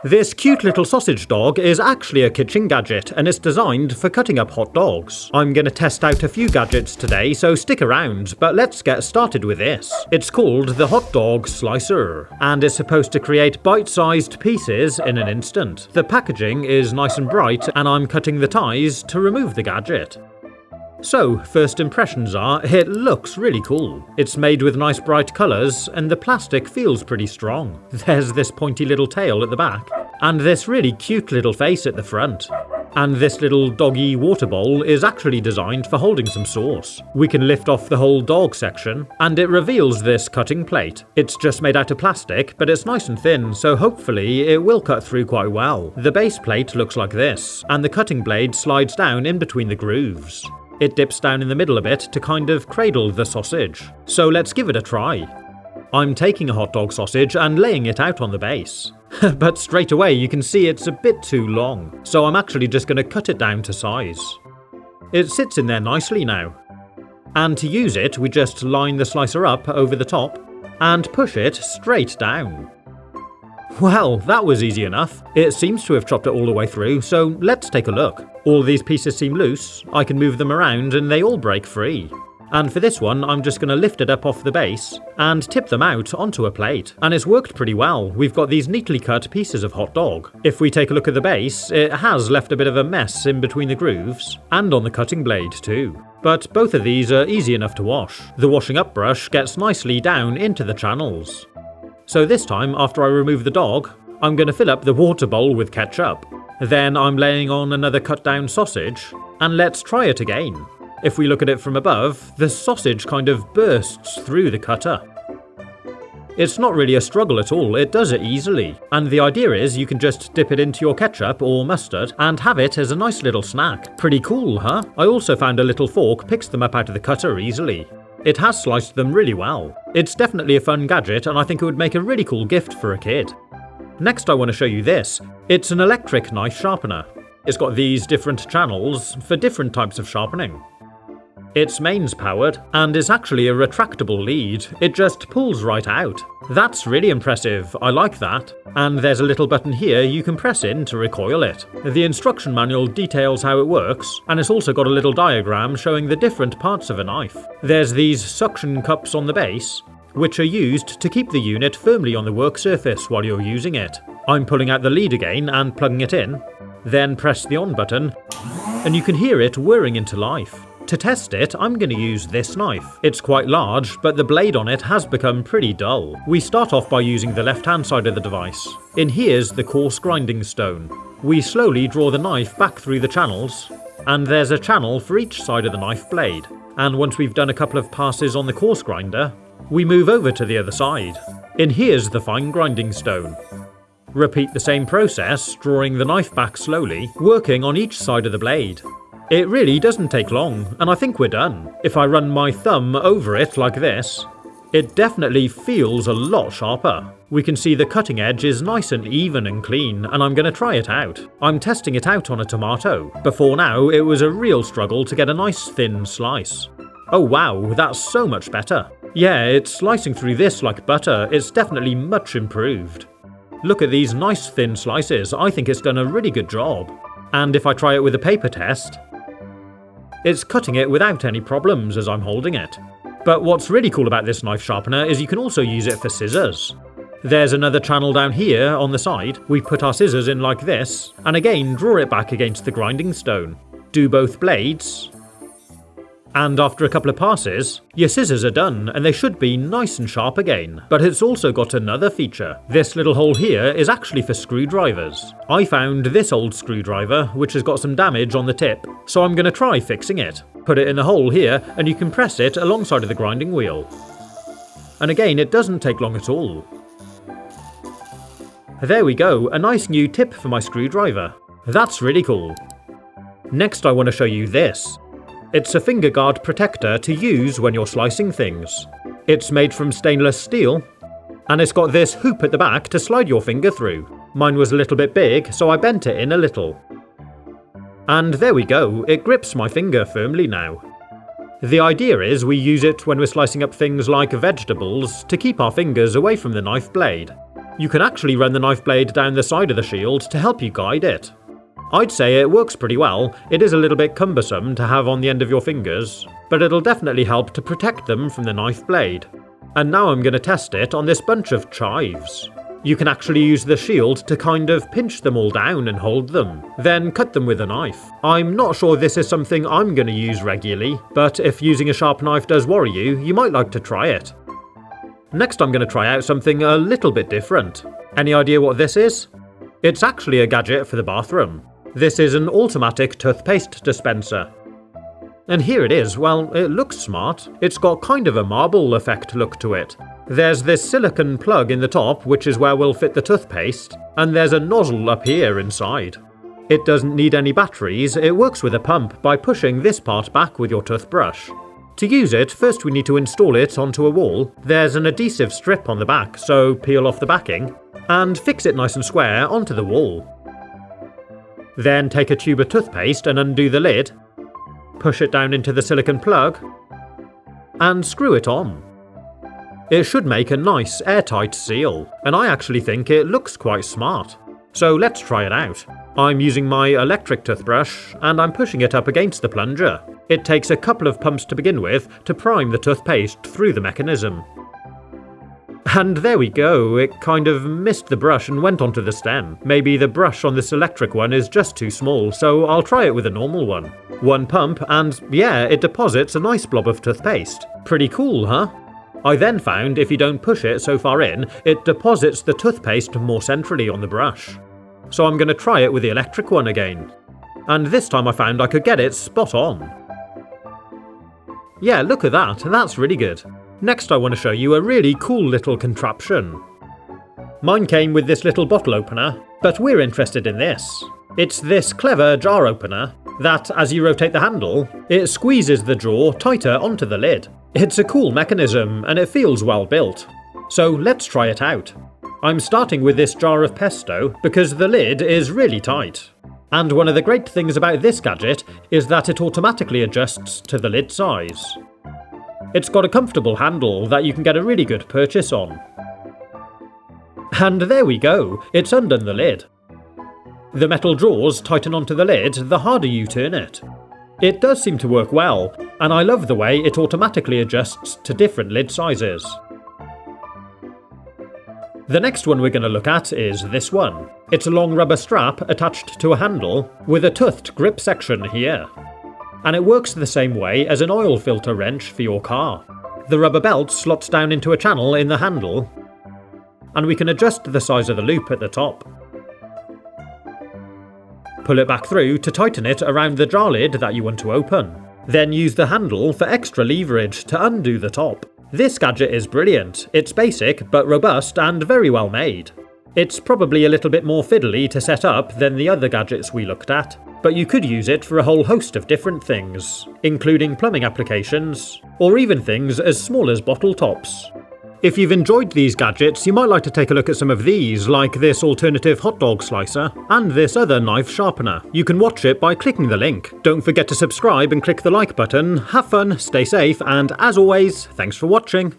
This cute little sausage dog is actually a kitchen gadget and it's designed for cutting up hot dogs. I'm going to test out a few gadgets today, so stick around, but let's get started with this. It's called the Hot Dog Slicer and is supposed to create bite-sized pieces in an instant. The packaging is nice and bright and I'm cutting the ties to remove the gadget. So, first impressions are, it looks really cool. It's made with nice bright colours and the plastic feels pretty strong. There's this pointy little tail at the back, and this really cute little face at the front. And this little doggy water bowl is actually designed for holding some sauce. We can lift off the whole dog section, and it reveals this cutting plate. It's just made out of plastic, but it's nice and thin, so hopefully it will cut through quite well. The base plate looks like this, and the cutting blade slides down in between the grooves. It dips down in the middle a bit to kind of cradle the sausage. So let's give it a try. I'm taking a hot dog sausage and laying it out on the base. But straight away you can see it's a bit too long, so I'm actually just going to cut it down to size. It sits in there nicely now. And to use it, we just line the slicer up over the top and push it straight down. Well, that was easy enough. It seems to have chopped it all the way through, so let's take a look. All these pieces seem loose, I can move them around and they all break free. And for this one, I'm just going to lift it up off the base and tip them out onto a plate. And it's worked pretty well. We've got these neatly cut pieces of hot dog. If we take a look at the base, it has left a bit of a mess in between the grooves, and on the cutting blade too. But both of these are easy enough to wash. The washing up brush gets nicely down into the channels. So this time, after I remove the dog, I'm going to fill up the water bowl with ketchup. Then I'm laying on another cut down sausage, and let's try it again. If we look at it from above, the sausage kind of bursts through the cutter. It's not really a struggle at all, it does it easily. And the idea is you can just dip it into your ketchup or mustard and have it as a nice little snack. Pretty cool, huh? I also found a little fork picks them up out of the cutter easily. It has sliced them really well. It's definitely a fun gadget and I think it would make a really cool gift for a kid. Next I want to show you this. It's an electric knife sharpener. It's got these different channels for different types of sharpening. It's mains powered and is actually a retractable lead. It just pulls right out. That's really impressive, I like that. And there's a little button here you can press in to recoil it. The instruction manual details how it works, and it's also got a little diagram showing the different parts of a knife. There's these suction cups on the base, which are used to keep the unit firmly on the work surface while you're using it. I'm pulling out the lead again and plugging it in, then press the on button, and you can hear it whirring into life. To test it, I'm going to use this knife. It's quite large, but the blade on it has become pretty dull. We start off by using the left-hand side of the device. In here's the coarse grinding stone. We slowly draw the knife back through the channels, and there's a channel for each side of the knife blade. And once we've done a couple of passes on the coarse grinder, we move over to the other side. In here's the fine grinding stone. Repeat the same process, drawing the knife back slowly, working on each side of the blade. It really doesn't take long, and I think we're done. If I run my thumb over it like this, it definitely feels a lot sharper. We can see the cutting edge is nice and even and clean, and I'm going to try it out. I'm testing it out on a tomato. Before now, it was a real struggle to get a nice thin slice. Oh wow, that's so much better. Yeah, it's slicing through this like butter. It's definitely much improved. Look at these nice thin slices. I think it's done a really good job. And if I try it with a paper test, it's cutting it without any problems as I'm holding it. But what's really cool about this knife sharpener is you can also use it for scissors. There's another channel down here on the side. We put our scissors in like this, and again draw it back against the grinding stone. Do both blades, and after a couple of passes, your scissors are done and they should be nice and sharp again. But it's also got another feature. This little hole here is actually for screwdrivers. I found this old screwdriver which has got some damage on the tip, so I'm going to try fixing it. Put it in the hole here and you can press it alongside of the grinding wheel. And again, it doesn't take long at all. There we go, a nice new tip for my screwdriver. That's really cool. Next I want to show you this. It's a finger guard protector to use when you're slicing things. It's made from stainless steel, and it's got this hoop at the back to slide your finger through. Mine was a little bit big, so I bent it in a little. And there we go, it grips my finger firmly now. The idea is we use it when we're slicing up things like vegetables to keep our fingers away from the knife blade. You can actually run the knife blade down the side of the shield to help you guide it. I'd say it works pretty well. It is a little bit cumbersome to have on the end of your fingers, but it'll definitely help to protect them from the knife blade. And now I'm going to test it on this bunch of chives. You can actually use the shield to kind of pinch them all down and hold them, then cut them with a knife. I'm not sure this is something I'm going to use regularly, but if using a sharp knife does worry you, you might like to try it. Next I'm going to try out something a little bit different. Any idea what this is? It's actually a gadget for the bathroom. This is an automatic toothpaste dispenser. And here it is. Well, it looks smart. It's got kind of a marble effect look to it. There's this silicone plug in the top, which is where we'll fit the toothpaste, and there's a nozzle up here inside. It doesn't need any batteries, it works with a pump by pushing this part back with your toothbrush. To use it, first we need to install it onto a wall. There's an adhesive strip on the back, so peel off the backing, and fix it nice and square onto the wall. Then take a tube of toothpaste and undo the lid, push it down into the silicone plug, and screw it on. It should make a nice airtight seal, and I actually think it looks quite smart. So let's try it out. I'm using my electric toothbrush, and I'm pushing it up against the plunger. It takes a couple of pumps to begin with to prime the toothpaste through the mechanism. And there we go, it kind of missed the brush and went onto the stem. Maybe the brush on this electric one is just too small, so I'll try it with a normal one. One pump, and yeah, it deposits a nice blob of toothpaste. Pretty cool, huh? I then found if you don't push it so far in, it deposits the toothpaste more centrally on the brush. So I'm going to try it with the electric one again. And this time I found I could get it spot on. Yeah, look at that, that's really good. Next I want to show you a really cool little contraption. Mine came with this little bottle opener, but we're interested in this. It's this clever jar opener that, as you rotate the handle, it squeezes the jaw tighter onto the lid. It's a cool mechanism and it feels well built. So let's try it out. I'm starting with this jar of pesto because the lid is really tight. And one of the great things about this gadget is that it automatically adjusts to the lid size. It's got a comfortable handle that you can get a really good purchase on. And there we go, it's undone the lid. The metal jaws tighten onto the lid the harder you turn it. It does seem to work well, and I love the way it automatically adjusts to different lid sizes. The next one we're going to look at is this one. It's a long rubber strap attached to a handle with a toothed grip section here. And it works the same way as an oil filter wrench for your car. The rubber belt slots down into a channel in the handle, and we can adjust the size of the loop at the top. Pull it back through to tighten it around the jar lid that you want to open. Then use the handle for extra leverage to undo the top. This gadget is brilliant. It's basic but robust and very well made. It's probably a little bit more fiddly to set up than the other gadgets we looked at, but you could use it for a whole host of different things, including plumbing applications, or even things as small as bottle tops. If you've enjoyed these gadgets, you might like to take a look at some of these, like this alternative hot dog slicer, and this other knife sharpener. You can watch it by clicking the link. Don't forget to subscribe and click the like button. Have fun, stay safe, and as always, thanks for watching.